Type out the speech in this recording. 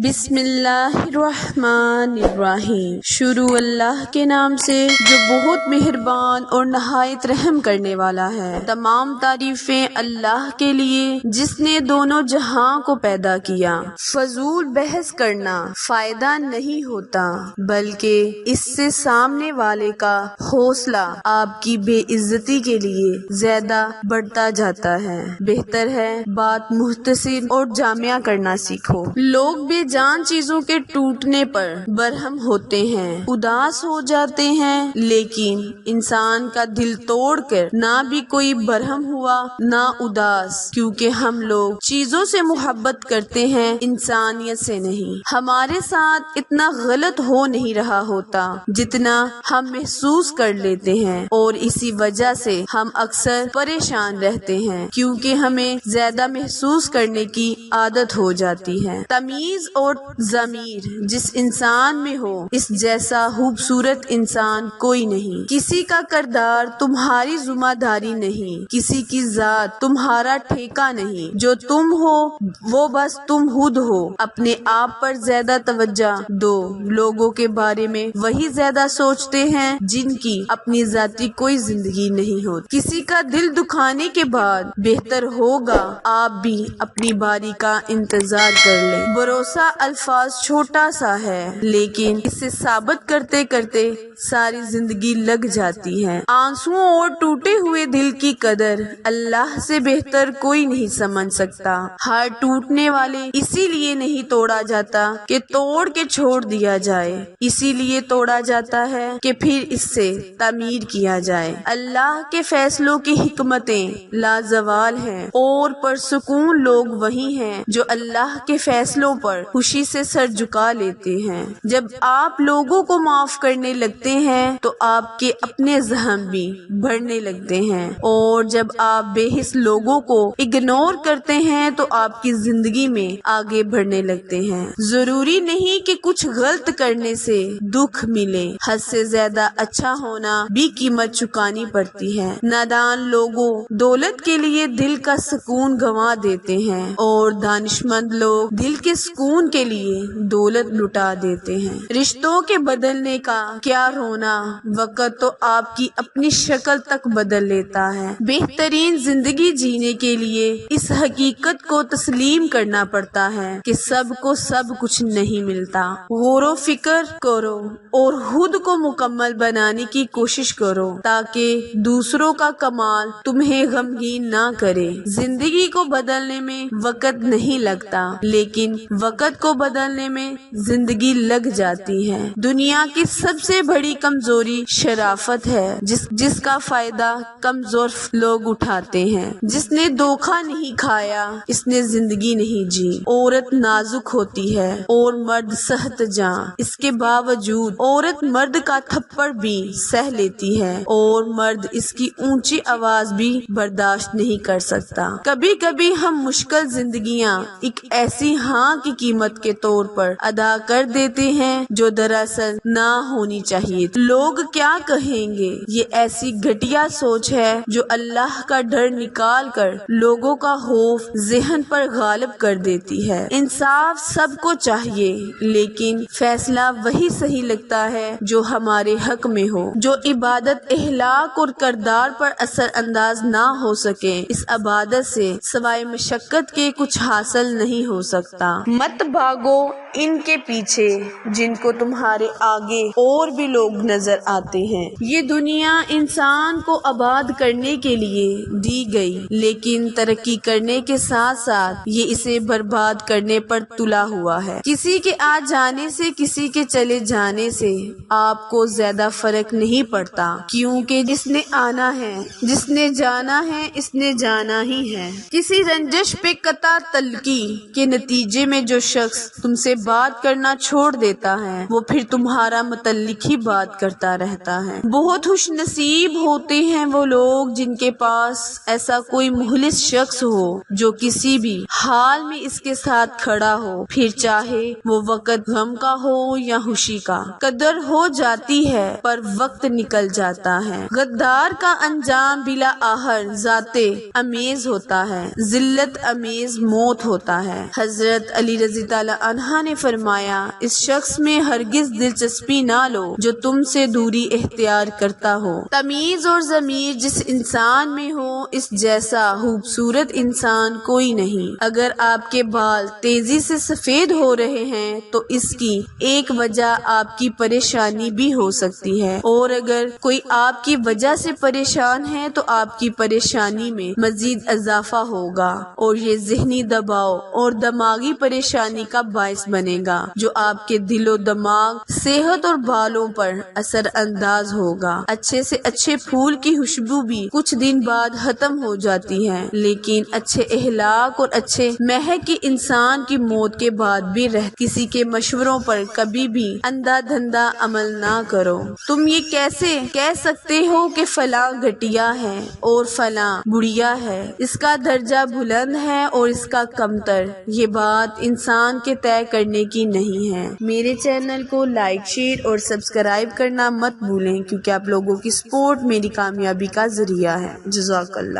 بسم اللہ الرحمن الرحیم۔ شروع اللہ کے نام سے جو بہت مہربان اور نہایت رحم کرنے والا ہے۔ تمام تعریفیں اللہ کے لیے جس نے دونوں جہاں کو پیدا کیا۔ فضول بحث کرنا فائدہ نہیں ہوتا بلکہ اس سے سامنے والے کا حوصلہ آپ کی بے عزتی کے لیے زیادہ بڑھتا جاتا ہے۔ بہتر ہے بات مختصر اور جامع کرنا سیکھو۔ لوگ بے جان چیزوں کے ٹوٹنے پر برہم ہوتے ہیں، اداس ہو جاتے ہیں، لیکن انسان کا دل توڑ کر نہ بھی کوئی برہم ہوا نہ اداس، کیونکہ ہم لوگ چیزوں سے محبت کرتے ہیں، انسانیت سے نہیں۔ ہمارے ساتھ اتنا غلط ہو نہیں رہا ہوتا جتنا ہم محسوس کر لیتے ہیں، اور اسی وجہ سے ہم اکثر پریشان رہتے ہیں کیونکہ ہمیں زیادہ محسوس کرنے کی عادت ہو جاتی ہے۔ تمیز اور ضمیر جس انسان میں ہو اس جیسا خوبصورت انسان کوئی نہیں۔ کسی کا کردار تمہاری ذمہ داری نہیں، کسی کی ذات تمہارا ٹھیکہ نہیں، جو تم ہو وہ بس تم خود ہو۔ اپنے آپ پر زیادہ توجہ دو، لوگوں کے بارے میں وہی زیادہ سوچتے ہیں جن کی اپنی ذاتی کوئی زندگی نہیں ہوتی۔ کسی کا دل دکھانے کے بعد بہتر ہوگا آپ بھی اپنی باری کا انتظار کر لیں۔ بھروسہ الفاظ چھوٹا سا ہے لیکن اسے ثابت کرتے کرتے ساری زندگی لگ جاتی ہے۔ آنسوؤں اور ٹوٹے ہوئے دل کی قدر اللہ سے بہتر کوئی نہیں سمجھ سکتا۔ ہاتھ ٹوٹنے والے اسی لیے نہیں توڑا جاتا کہ توڑ کے چھوڑ دیا جائے، اسی لیے توڑا جاتا ہے کہ پھر اس سے تعمیر کیا جائے۔ اللہ کے فیصلوں کی حکمتیں لازوال ہیں اور پرسکون لوگ وہی ہیں جو اللہ کے فیصلوں پر خوشی سے سر جھکا لیتے ہیں۔ جب آپ لوگوں کو معاف کرنے لگتے ہیں تو آپ کے اپنے زخم بھی بڑھنے لگتے ہیں، اور جب آپ بے حس لوگوں کو اگنور کرتے ہیں تو آپ کی زندگی میں آگے بڑھنے لگتے ہیں۔ ضروری نہیں کہ کچھ غلط کرنے سے دکھ ملے، حد سے زیادہ اچھا ہونا بھی قیمت چکانی پڑتی ہے۔ نادان لوگوں دولت کے لیے دل کا سکون گنوا دیتے ہیں اور دانشمند لوگ دل کے سکون کے لیے دولت لٹا دیتے ہیں۔ رشتوں کے بدلنے کا کیا رونا، وقت تو آپ کی اپنی شکل تک بدل لیتا ہے۔ بہترین زندگی جینے کے لیے اس حقیقت کو تسلیم کرنا پڑتا ہے کہ سب کو سب کچھ نہیں ملتا۔ غور و فکر کرو اور خود کو مکمل بنانے کی کوشش کرو تاکہ دوسروں کا کمال تمہیں غمگین نہ کرے۔ زندگی کو بدلنے میں وقت نہیں لگتا لیکن وقت کو بدلنے میں زندگی لگ جاتی ہے۔ دنیا کی سب سے بڑی کمزوری شرافت ہے جس کا فائدہ کمزور لوگ اٹھاتے ہیں۔ جس نے دھوکہ نہیں کھایا اس نے زندگی نہیں جی۔ عورت نازک ہوتی ہے اور مرد سخت جاں، اس کے باوجود عورت مرد کا تھپڑ بھی سہ لیتی ہے اور مرد اس کی اونچی آواز بھی برداشت نہیں کر سکتا۔ کبھی کبھی ہم مشکل زندگیاں ایک ایسی ہاں کی قیمت کے طور پر ادا کر دیتے ہیں جو دراصل نہ ہونی چاہیے۔ لوگ کیا کہیں گے، یہ ایسی گھٹیا سوچ ہے جو اللہ کا ڈر نکال کر لوگوں کا خوف ذہن پر غالب کر دیتی ہے۔ انصاف سب کو چاہیے لیکن فیصلہ وہی صحیح لگتا ہے جو ہمارے حق میں ہو۔ جو عبادت اخلاق اور کردار پر اثر انداز نہ ہو سکے، اس عبادت سے سوائے مشقت کے کچھ حاصل نہیں ہو سکتا۔ مت بھاگو ان کے پیچھے جن کو تمہارے آگے اور بھی لوگ نظر آتے ہیں۔ یہ دنیا انسان کو آباد کرنے کے لیے دی گئی لیکن ترقی کرنے کے ساتھ ساتھ یہ اسے برباد کرنے پر تلا ہوا ہے۔ کسی کے آ جانے سے کسی کے چلے جانے سے آپ کو زیادہ فرق نہیں پڑتا، کیونکہ جس نے آنا ہے، جس نے جانا ہے، اس نے جانا ہی ہے۔ کسی رنجش پہ قطع تلقی کے نتیجے میں جو شخص تم سے بات کرنا چھوڑ دیتا ہے وہ پھر تمہارا متعلق ہی بات کرتا رہتا ہے۔ بہت خوش نصیب ہوتے ہیں وہ لوگ جن کے پاس ایسا کوئی مخلص شخص ہو جو کسی بھی حال میں اس کے ساتھ کھڑا ہو، پھر چاہے وہ وقت غم کا ہو یا خوشی کا۔ قدر ہو جاتی ہے پر وقت نکل جاتا ہے۔ غدار کا انجام بلا آخر ذات امیز ہوتا ہے، ذلت امیز موت ہوتا ہے۔ حضرت علی رضی تعالی عنہا نے فرمایا اس شخص میں ہرگز دلچسپی نہ لو جو تم سے دوری اختیار کرتا ہو۔ تمیز اور ضمیر جس انسان میں ہو اس جیسا خوبصورت انسان کوئی نہیں۔ اگر آپ کے بال تیزی سے سفید ہو رہے ہیں تو اس کی ایک وجہ آپ کی پریشانی بھی ہو سکتی ہے، اور اگر کوئی آپ کی وجہ سے پریشان ہے تو آپ کی پریشانی میں مزید اضافہ ہوگا، اور یہ ذہنی دباؤ اور دماغی پریشانی کا باعث بنے گا جو آپ کے دل و دماغ، صحت اور بالوں پر اثر انداز ہوگا۔ اچھے سے اچھے پھول کی خوشبو بھی کچھ دن بعد ختم ہو جاتی ہے، لیکن اچھے اخلاق اور اچھے مہک کی انسان کی موت کے بعد بھی کسی کے مشوروں پر کبھی بھی اندھا دھندہ عمل نہ کرو۔ تم یہ کیسے کہہ سکتے ہو کہ فلاں گھٹیا ہے اور فلاں بڑھیا ہے، اس کا درجہ بلند ہے اور اس کا کمتر؟ یہ بات انسان کے طے کرنے کی نہیں ہے۔ میرے چینل کو لائک، شیئر اور سبسکرائب کرنا مت بھولیں، کیونکہ آپ لوگوں کی سپورٹ میری کامیابی کا ذریعہ ہے۔ جزاک اللہ۔